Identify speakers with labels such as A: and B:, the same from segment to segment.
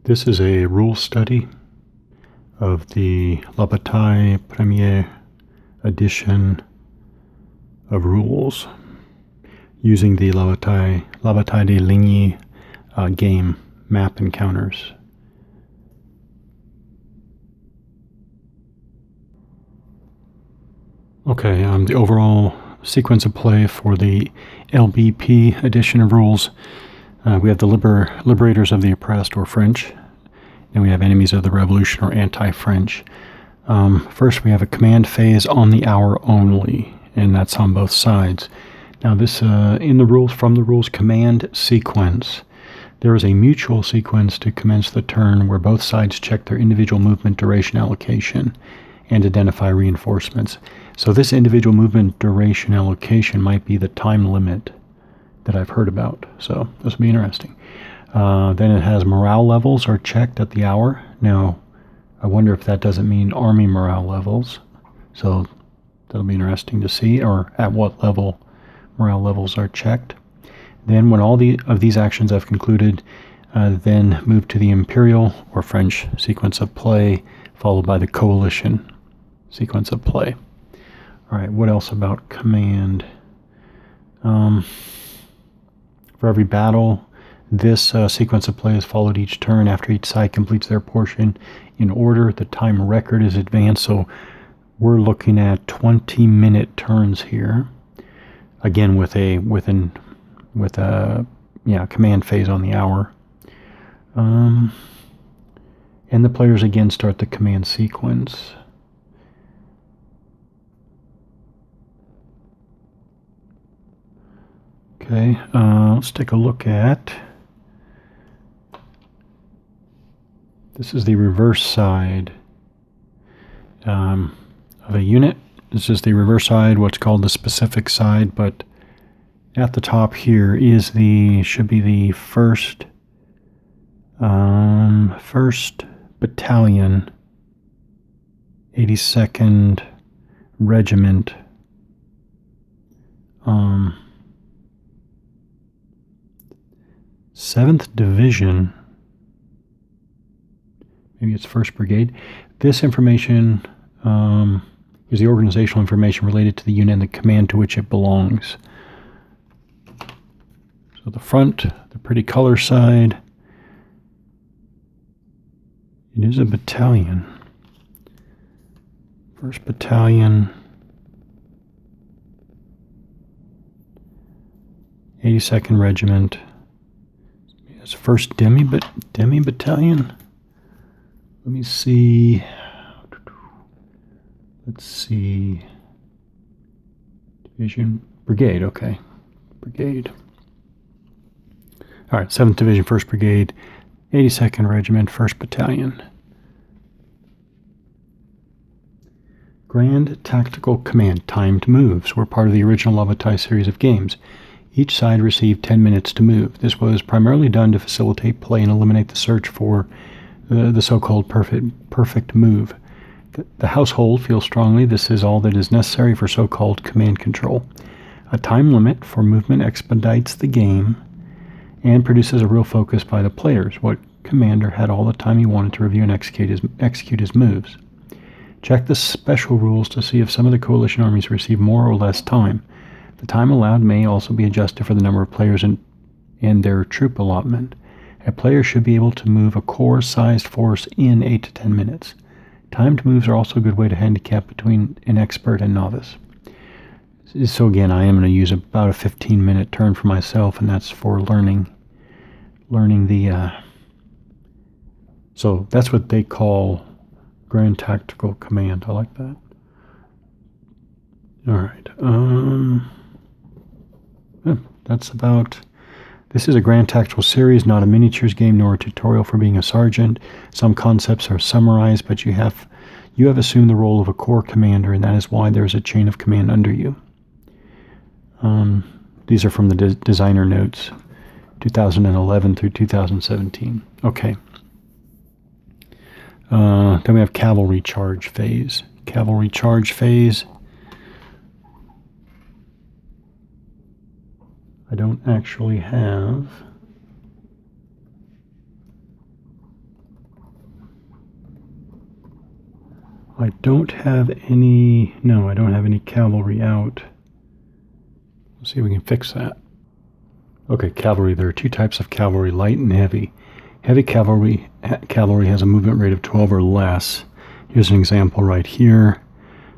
A: This is a rule study of the La Bataille Premiere edition of rules using the La Bataille de Ligny game map encounters. Okay, the overall sequence of play for the LBP edition of rules. We have the liberators of the oppressed, or French, and we have enemies of the revolution, or anti-French. First, we have a command phase on the hour only, and that's on both sides. Now, this in the rules, from the rules command sequence, there is a mutual sequence to commence the turn where both sides check their individual movement duration allocation and identify reinforcements. So this individual movement duration allocation might be the time limit that I've heard about. So this will be interesting. Then it has morale levels are checked at the hour. Now, I wonder if that doesn't mean army morale levels. So that'll be interesting to see, or at what level morale levels are checked. Then when all of these actions have concluded, then move to the Imperial or French sequence of play, followed by the Coalition sequence of play. All right, what else about command? For every battle, this sequence of play is followed each turn after each side completes their portion in order. The time record is advanced, so we're looking at 20-minute turns here. Again, with a command phase on the hour. And the players again start the command sequence. Okay, let's take a look at, this is the reverse side of a unit. This is the reverse side, what's called the specific side, but at the top here is should be the first Battalion, 82nd Regiment, 7th Division, maybe it's 1st Brigade. This information is the organizational information related to the unit and the command to which it belongs. So the front, the pretty color side, it is a battalion. 1st Battalion, 82nd Regiment. It's 1st Demi Battalion. Let me see. Let's see. Division, Brigade, okay. Brigade. All right, 7th Division, 1st Brigade, 82nd Regiment, 1st Battalion. Grand Tactical Command timed moves were part of the original La Bataille series of games. Each side received 10 minutes to move. This was primarily done to facilitate play and eliminate the search for the so-called perfect move. The household feels strongly this is all that is necessary for so-called command control. A time limit for movement expedites the game and produces a real focus by the players. What commander had all the time he wanted to review and execute his moves? Check the special rules to see if some of the coalition armies receive more or less time. The time allowed may also be adjusted for the number of players and their troop allotment. A player should be able to move a corps-sized force in 8 to 10 minutes. Timed moves are also a good way to handicap between an expert and novice. So again, I am going to use about a 15-minute turn for myself, and that's for learning the... So that's what they call Grand Tactical Command. I like that. All right. That's about... This is a Grand Tactical series, not a miniatures game nor a tutorial for being a sergeant. Some concepts are summarized, but you have assumed the role of a corps commander, and that is why there is a chain of command under you. These are from the designer notes, 2011 through 2017. Okay. Then we have cavalry charge phase. Cavalry charge phase. I don't actually have I don't have any, no, I don't have any cavalry out. Let's see if we can fix that. Okay, cavalry. There are two types of cavalry, light and heavy. Heavy cavalry has a movement rate of 12 or less. Here's an example right here.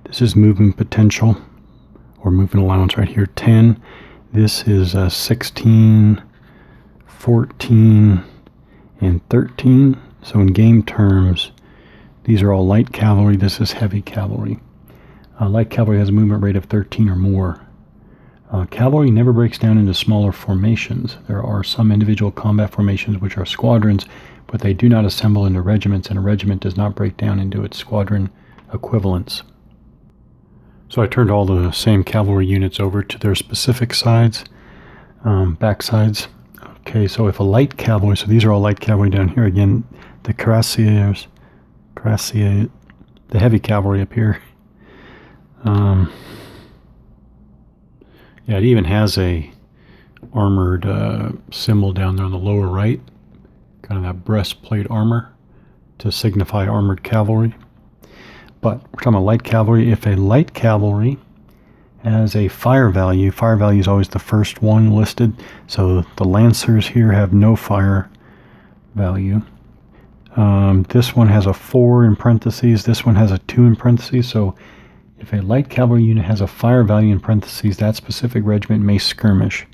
A: This is movement potential, or movement allowance right here, 10. This is 16, 14, and 13. So in game terms, these are all light cavalry. This is heavy cavalry. Light cavalry has a movement rate of 13 or more. Cavalry never breaks down into smaller formations. There are some individual combat formations which are squadrons, but they do not assemble into regiments, and a regiment does not break down into its squadron equivalents. So I turned all the same cavalry units over to their specific sides, back sides. Okay, so if a light cavalry, so these are all light cavalry down here again, the cuirassiers, the heavy cavalry up here. Yeah, it even has a armored symbol down there on the lower right, kind of that breastplate armor to signify armored cavalry. But we're talking about light cavalry. If a light cavalry has a fire value is always the first one listed. So the lancers here have no fire value. This one has a 4 in parentheses. This one has a 2 in parentheses. So if a light cavalry unit has a fire value in parentheses, that specific regiment may skirmish.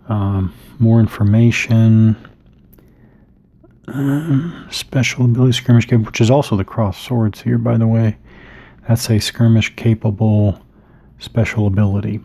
A: More information. Special ability skirmish capable, which is also the cross swords here, by the way. That's a skirmish capable special ability.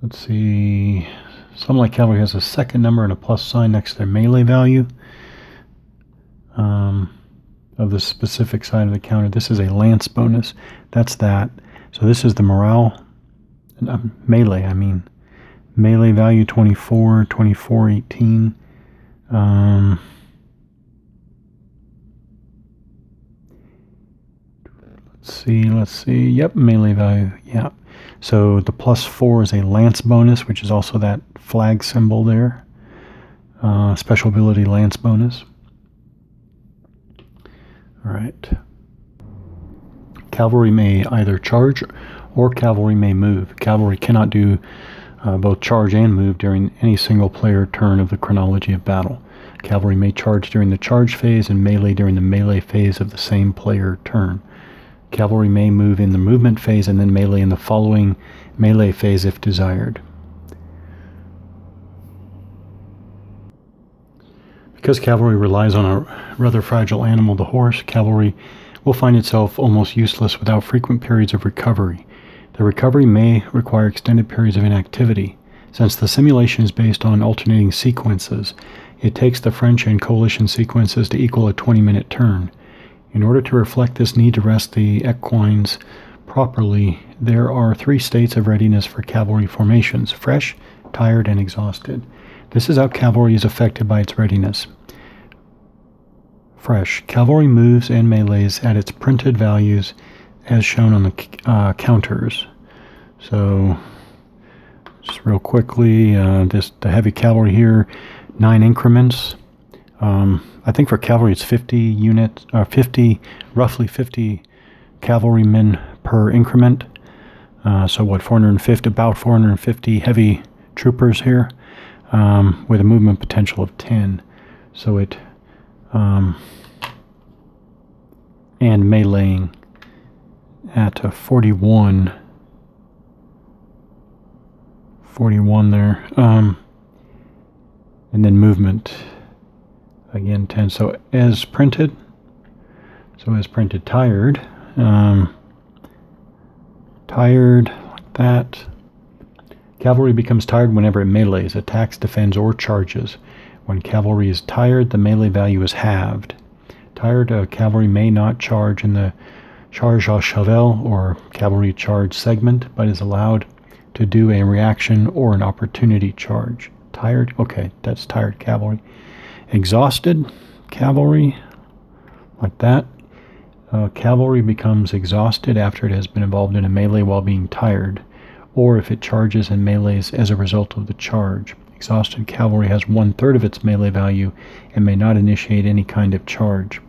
A: Let's see. Some light cavalry has a second number and a plus sign next to their melee value of the specific side of the counter. This is a lance bonus. That's that. So this is the morale. Melee, I mean. Melee value 24, 24, 18. Let's see. Yep, melee value. Yeah. So the +4 is a lance bonus, which is also that flag symbol there. Special ability lance bonus. All right. Cavalry may either charge or cavalry may move. Cavalry cannot do both charge and move during any single player turn of the chronology of battle. Cavalry may charge during the charge phase and melee during the melee phase of the same player turn. Cavalry may move in the movement phase and then melee in the following melee phase if desired. Because cavalry relies on a rather fragile animal, the horse, cavalry will find itself almost useless without frequent periods of recovery. The recovery may require extended periods of inactivity. Since the simulation is based on alternating sequences, it takes the French and coalition sequences to equal a 20-minute turn. In order to reflect this need to rest the equines properly, there are 3 states of readiness for cavalry formations: fresh, tired, and exhausted. This is how cavalry is affected by its readiness. Fresh. Cavalry moves and melees at its printed values as shown on the counters. So, just real quickly, the heavy cavalry here, 9 increments. I think for cavalry it's 50 units, roughly 50 cavalrymen per increment. So what, 450, about 450 heavy troopers here, with a movement potential of 10. So it, and meleeing at 41 there, and then movement again 10. So as printed tired, like that. Cavalry becomes tired whenever it melees, attacks, defends, or charges. When cavalry is tired, the melee value is halved. Tired cavalry may not charge in the charge à cheval or cavalry charge segment, but is allowed to do a reaction or an opportunity charge. Tired, okay, that's tired cavalry. Exhausted cavalry, like that. Cavalry becomes exhausted after it has been involved in a melee while being tired, or if it charges and melees as a result of the charge. Exhausted cavalry has 1/3 of its melee value and may not initiate any kind of charge.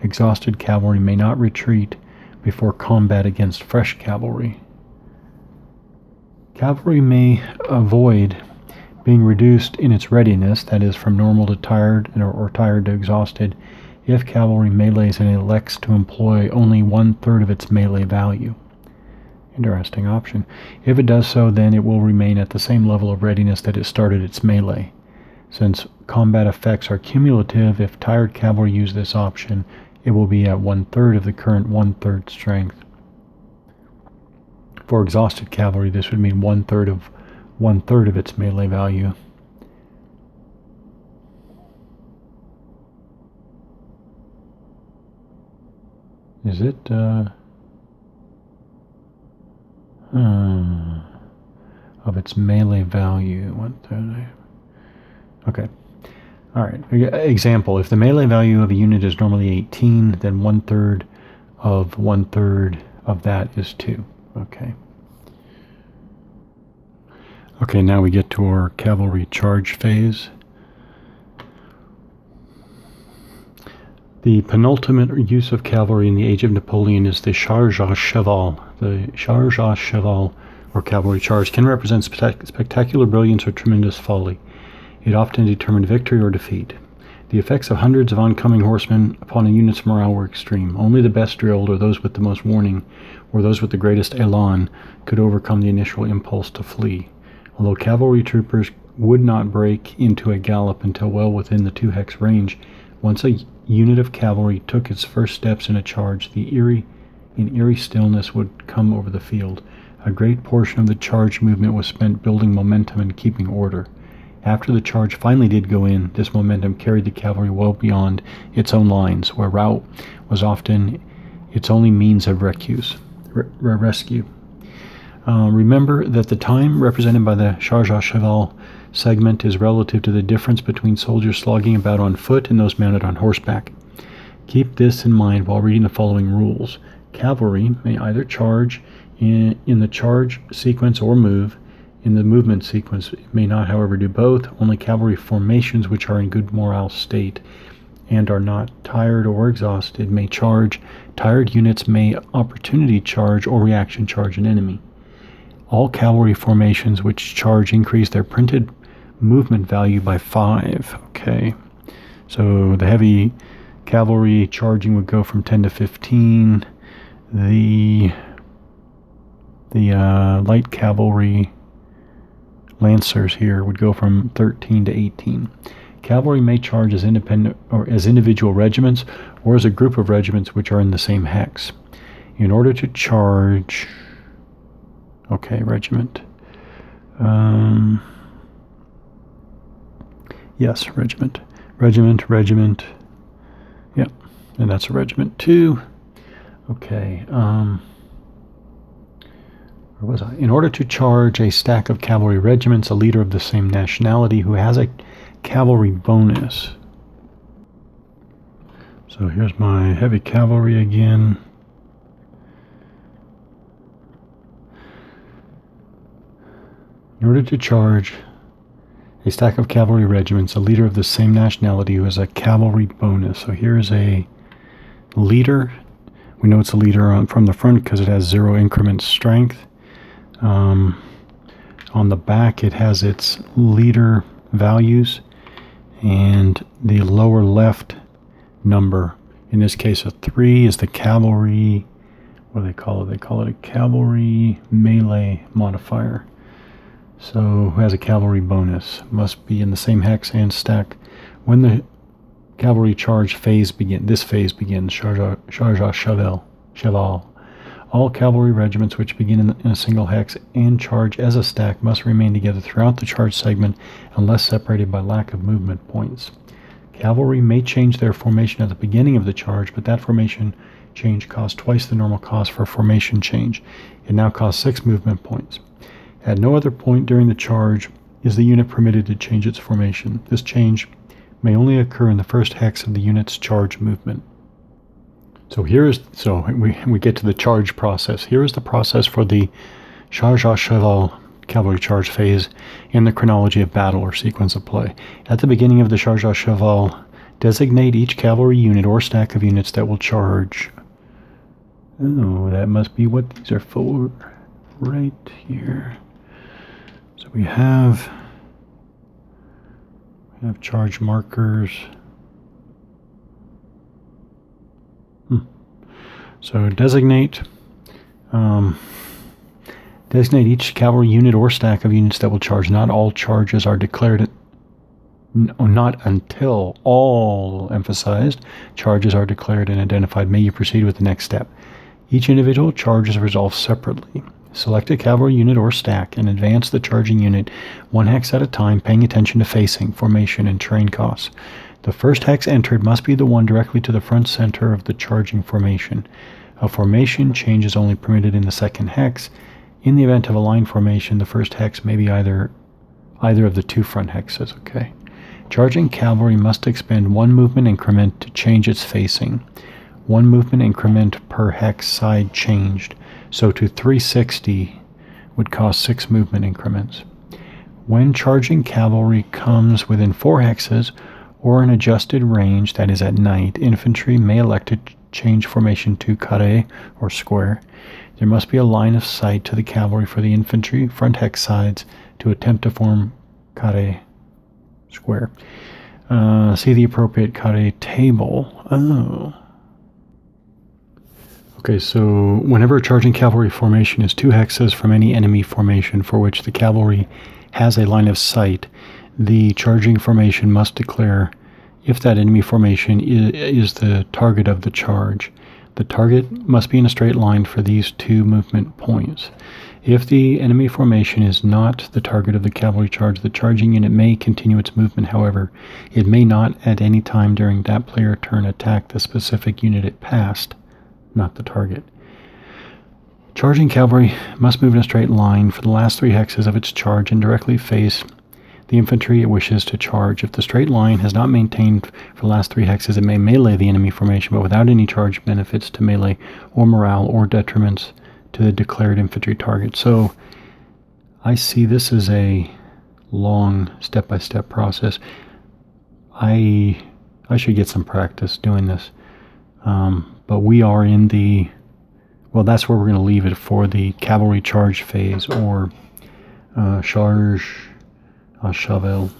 A: Exhausted cavalry may not retreat before combat against fresh cavalry. Cavalry may avoid being reduced in its readiness, that is, from normal to tired or tired to exhausted, if cavalry melees and elects to employ only 1/3 of its melee value. Interesting option. If it does so, then it will remain at the same level of readiness that it started its melee. Since combat effects are cumulative, if tired cavalry use this option, it will be at 1/3 of the current 1/3 strength. For exhausted cavalry, this would mean 1/3 of its melee value. Is it of its melee value? 1/3. Okay. All right. Example: if the melee value of a unit is normally 18, then 1/3 of 1/3 of that is 2. Okay. Okay, now we get to our cavalry charge phase. The penultimate use of cavalry in the age of Napoleon is the charge à cheval. The charge à cheval, or cavalry charge, can represent spectacular brilliance or tremendous folly. It often determined victory or defeat. The effects of hundreds of oncoming horsemen upon a unit's morale were extreme. Only the best drilled, or those with the most warning, or those with the greatest élan, could overcome the initial impulse to flee. Although cavalry troopers would not break into a gallop until well within the 2 hex range, once a unit of cavalry took its first steps in a charge, the eerie stillness would come over the field. A great portion of the charge movement was spent building momentum and keeping order. After the charge finally did go in, this momentum carried the cavalry well beyond its own lines, where rout was often its only means of rescue. Remember that the time represented by the charge à cheval segment is relative to the difference between soldiers slogging about on foot and those mounted on horseback. Keep this in mind while reading the following rules. Cavalry may either charge in the charge sequence or move in the movement sequence. It may not, however, do both. Only cavalry formations which are in good morale state and are not tired or exhausted may charge. Tired units may opportunity charge or reaction charge an enemy. All cavalry formations which charge increase their printed movement value by 5. Okay, so the heavy cavalry charging would go from 10 to 15. The light cavalry lancers here would go from 13 to 18. Cavalry may charge as independent or as individual regiments or as a group of regiments which are in the same hex. In order to charge... Okay, regiment. Yes, regiment. Regiment. Yep, and that's a regiment too. Okay, where was I? In order to charge a stack of cavalry regiments, a leader of the same nationality who has a cavalry bonus. So here's my heavy cavalry again. In order to charge a stack of cavalry regiments, a leader of the same nationality who has a cavalry bonus. So here's a leader. We know it's a leader from the front because it has 0 increment strength. On the back it has its leader values and the lower left number, in this case a 3, is the cavalry, what do they call it? They call it a cavalry melee modifier. So who has a cavalry bonus? Must be in the same hex and stack. When the cavalry charge phase begins, charge à cheval. All cavalry regiments which begin in a single hex and charge as a stack must remain together throughout the charge segment unless separated by lack of movement points. Cavalry may change their formation at the beginning of the charge, but that formation change costs twice the normal cost for formation change. It now costs 6 movement points. At no other point during the charge is the unit permitted to change its formation. This change may only occur in the first hex of the unit's charge movement. So we get to the charge process. Here is the process for the charge à cheval cavalry charge phase in the chronology of battle or sequence of play. At the beginning of the charge à cheval Designate each cavalry unit or stack of units that will charge. Oh, that must be what these are for right here. So we have charge markers. So designate each cavalry unit or stack of units that will charge. Not all charges are declared. Not until all emphasized charges are declared and identified may you proceed with the next step. Each individual charge is resolved separately. Select a cavalry unit or stack and advance the charging unit 1 hex at a time, paying attention to facing, formation, and terrain costs. The first hex entered must be the one directly to the front center of the charging formation. A formation change is only permitted in the second hex. In the event of a line formation, the first hex may be either of the 2 front hexes. Okay. Charging cavalry must expend 1 movement increment to change its facing. 1 movement increment per hex side changed, so to 360 would cost 6 movement increments. When charging cavalry comes within 4 hexes or an adjusted range, that is at night, infantry may elect to change formation to carré or square. There must be a line of sight to the cavalry for the infantry front hex sides to attempt to form carré square. See the appropriate carré table. Oh. Okay, so whenever a charging cavalry formation is 2 hexes from any enemy formation for which the cavalry has a line of sight, the charging formation must declare if that enemy formation is the target of the charge. The target must be in a straight line for these 2 movement points. If the enemy formation is not the target of the cavalry charge, the charging unit may continue its movement. However, it may not at any time during that player turn attack the specific unit it passed, not the target. Charging cavalry must move in a straight line for the last 3 hexes of its charge and directly face the infantry it wishes to charge. If the straight line has not maintained for the last 3 hexes, it may melee the enemy formation, but without any charge benefits to melee or morale or detriments to the declared infantry target. So I see this as a long step-by-step process. I should get some practice doing this. But we are in the, well, that's where we're going to leave it for the cavalry charge phase, or charge à cheval.